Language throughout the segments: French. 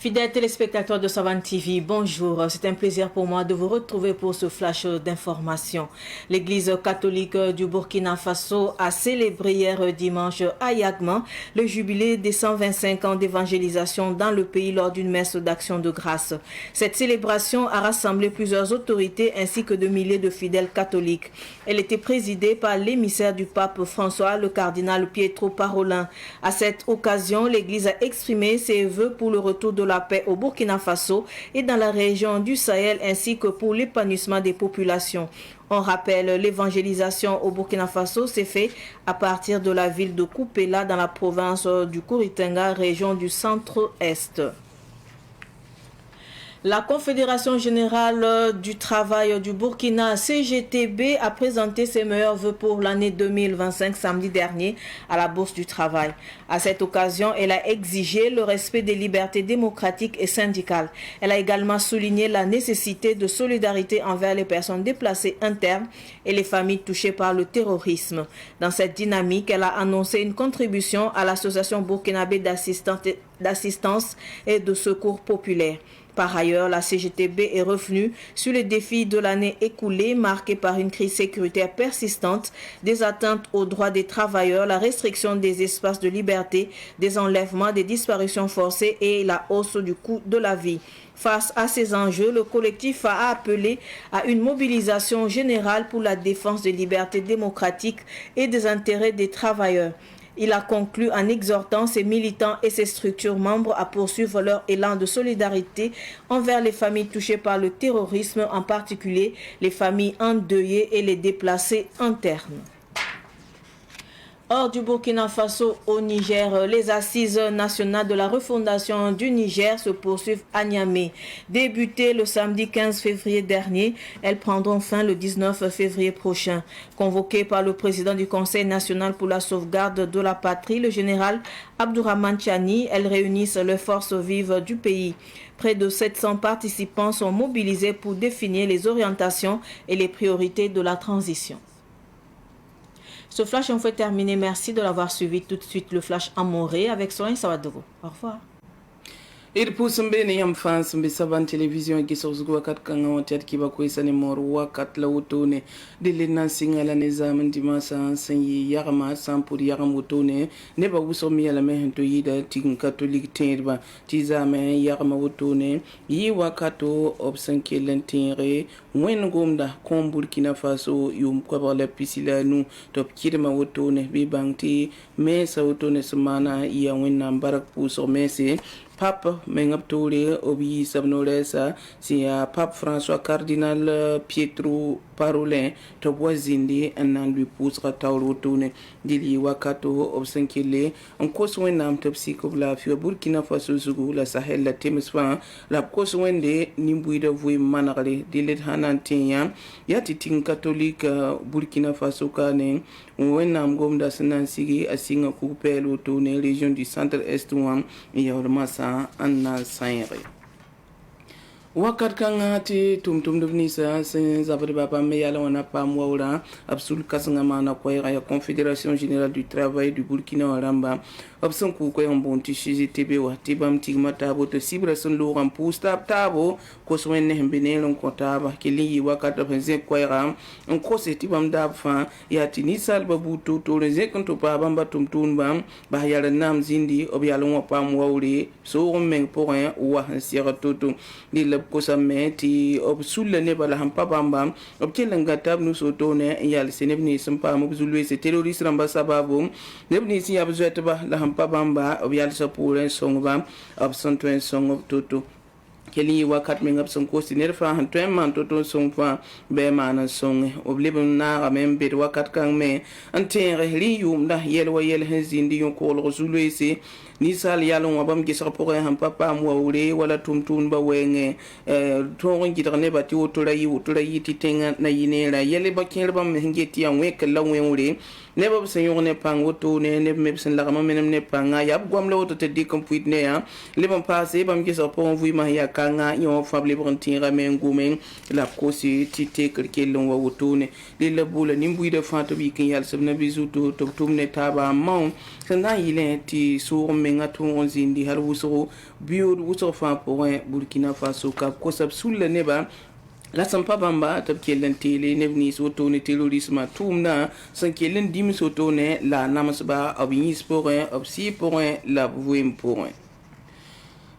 Fidèles téléspectateurs de Savane TV, bonjour. C'est un plaisir pour moi de vous retrouver pour ce flash d'information. L'Église catholique du Burkina Faso a célébré hier dimanche à Yagma le jubilé des 125 ans d'évangélisation dans le pays lors d'une messe d'action de grâce. Cette célébration a rassemblé plusieurs autorités ainsi que de milliers de fidèles catholiques. Elle était présidée par l'émissaire du pape François, le cardinal Pietro Parolin. À cette occasion, l'Église a exprimé ses vœux pour le retour de la paix au Burkina Faso et dans la région du Sahel ainsi que pour l'épanouissement des populations. On rappelle, l'évangélisation au Burkina Faso s'est faite à partir de la ville de Koupela dans la province du Kouritenga, région du centre-est. La Confédération générale du travail du Burkina, CGTB, a présenté ses meilleurs vœux pour l'année 2025 samedi dernier à la Bourse du Travail. À cette occasion, elle a exigé le respect des libertés démocratiques et syndicales. Elle a également souligné la nécessité de solidarité envers les personnes déplacées internes et les familles touchées par le terrorisme. Dans cette dynamique, elle a annoncé une contribution à l'Association burkinabé d'assistance et de secours populaire. Par ailleurs, la CGTB est revenue sur les défis de l'année écoulée marquée par une crise sécuritaire persistante, des atteintes aux droits des travailleurs, la restriction des espaces de liberté, des enlèvements, des disparitions forcées et la hausse du coût de la vie. Face à ces enjeux, le collectif a appelé à une mobilisation générale pour la défense des libertés démocratiques et des intérêts des travailleurs. Il a conclu en exhortant ses militants et ses structures membres à poursuivre leur élan de solidarité envers les familles touchées par le terrorisme, en particulier les familles endeuillées et les déplacés internes. Hors du Burkina Faso au Niger, les assises nationales de la refondation du Niger se poursuivent à Niamey. Débutées le samedi 15 février dernier, elles prendront fin le 19 février prochain. Convoqué par le président du Conseil national pour la sauvegarde de la patrie, le général Abdourahmane Tchani, elles réunissent les forces vives du pays. Près de 700 participants sont mobilisés pour définir les orientations et les priorités de la transition. Ce flash on fait terminer. Merci de l'avoir suivi. Tout de suite le flash Amoré avec Soin Sawadogo. Au revoir. Ir pusumbe ne yam fans mbe saban television ki sosgo wakat kanga watet ki bakoy sane mor wakat la wotone de le nan singala ne zaman dimasa sanyi yarama sampur yaram wotone ne ba wuso mi yala me hento yida tin catholique terba ti zaman yarama wotone yi wakato obsanke lentere wen gomda kom Burkina Faso yum ko ba la pisila nu top kirma wotone be bangti me sa wotone semana ya wen nambarak puso mese Pape Mengaptoure Obi Sabnoresa, c'est Pape François Cardinal Pietro Parolin, Tobwazindi, un an lui poussera Taurotone, Dili Wakato, Obsankele, en Koswenam Topsikobla, Fio Burkina Faso Zugu, la Sahel, la Temespan, la Koswende, Nimbuida Vui Manare, Dilet Hanantian, Yatitin catholique Burkina Faso Kane, Wenam Gomda Sanansigi, a Singa Coupel, Otone, région du centre-est, et Yormasa. Anna Sainre wakat kanga ti tum dubnisa sen zabri baba me yala wana pam wawra absolu kasanga mana ko ya Confédération générale du travail du Burkina Ramba opson ku ko yon bonti CGTB wa tibam tigma tabo to sibra son lo ram pusta tabo ko so en hembene lon ko taba kili wakat to pense ko ram on ko se tibam dab fa ya tinisal babu to reze kon to baba ba tum bam ba yala nam zindi ob yala wa pam wawre so men point wa sira toto di ko sameti ob sulle ne bala hampa bamba ob kelanga tab nu soto ne yal senebni sampa mo zulwe se terroriste ramba sababu nebni si abzwet ba la hampa bamba ob yal sapure songba ob sonto song toto keli wakat mengap son ko siner fa han to man toto song fa be mana song ob lebon na ramem be wakat kan me antere li yum da yel wa yel hezindi yon ko lo zulwe se ni sal yalon wabam gi sarpo han papa mo wure wala tumtun ba wenge to ngi gidane ba ti wotura yi ti tenga na yinera yele ba kin ba me ngeti an we kala we wure ne ba sen yo ne pang woto ne me sen la ma menem ne panga ya gwam la woto te di complete ne ya le ban passé bam gi sarpo on vui ma ya kanga yo fable brontin ra me ngumen la kosi ti te kerkelon wa woto ne le la bula nimbu de fato bi kin yal sabna bizu to tumne taba maun sẽn na n yɩlẽ tɩ soog menga tõog n zĩndi hal wʋsgo bɩood wʋsg fãa pʋgẽ burkina faso ka b kosa b sulla neba la sẽn pa bãmba tɩ b kell n teele neb nins wotone terrorismã tʋʋmdã sẽn kell n dims wotone la a namsba b yĩs pʋgẽ b sɩɩ pʋgẽ la b vɩɩm pʋgẽ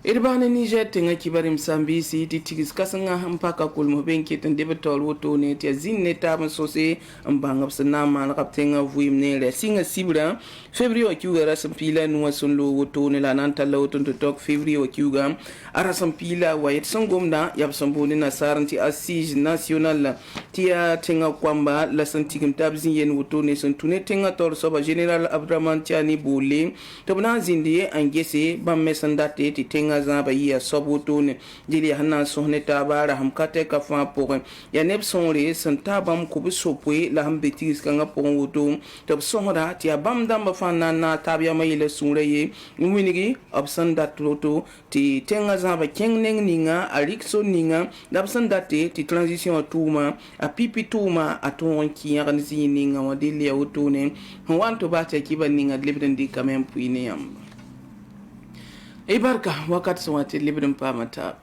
d baa ne Niger tẽngã kibar Msambisi tɩ tigs kãsengã n paka kulm ben ket n deb taool wotone tɩ yaa zĩnd ne taab n sõse n bãng b sẽn na n maaneg b tẽngã vɩɩm neerã sɩngã sibrã february wa kiuga ra sẽn piila nuwã sẽn loog wotone la a na n talla woto n tɩ tɔk february wa kiuga a ra sẽn piila wa yet sẽn gomda yaa b sẽn boonde nasaar n tɩ assise national tɩ yaa tẽngã koamba la sẽn tigm t'a b zĩ yen wotone sẽn tũ ne tẽngã taoor soaba général abdraman tiani boole tɩ b na n zĩnd ye n gese bãmb me sẽn date tɩ tẽngã zãaba yɩ yaa soab wotone dɩl yaa sẽn na n sõs ne taaba rasem ka tɛka fãa pʋgẽ yaa neb sõore sẽn ta bãmb kʋb sopoe la sẽn be tigs-kãngã pʋgẽ woto tɩ b sõsda tɩ yaa bãmb dãmbã fãa na n na taab yamã yɛla sũurã ye n wilgi b sẽn dat woto tɩ tẽngã zãaba kẽng neng ninga a rɩk sor ninga la b sẽn date tɩ transition wã tʋʋma a pipi tʋʋma a tõog n kẽegd zĩig ninga wã dɩl yaa wotone sẽn wa n tɩ bas tɩ yaa kiba ninga d lebd n dɩkame n pʋɩ ne yãmba y barka wakat sẽn wa tɩ d lebd n paama taab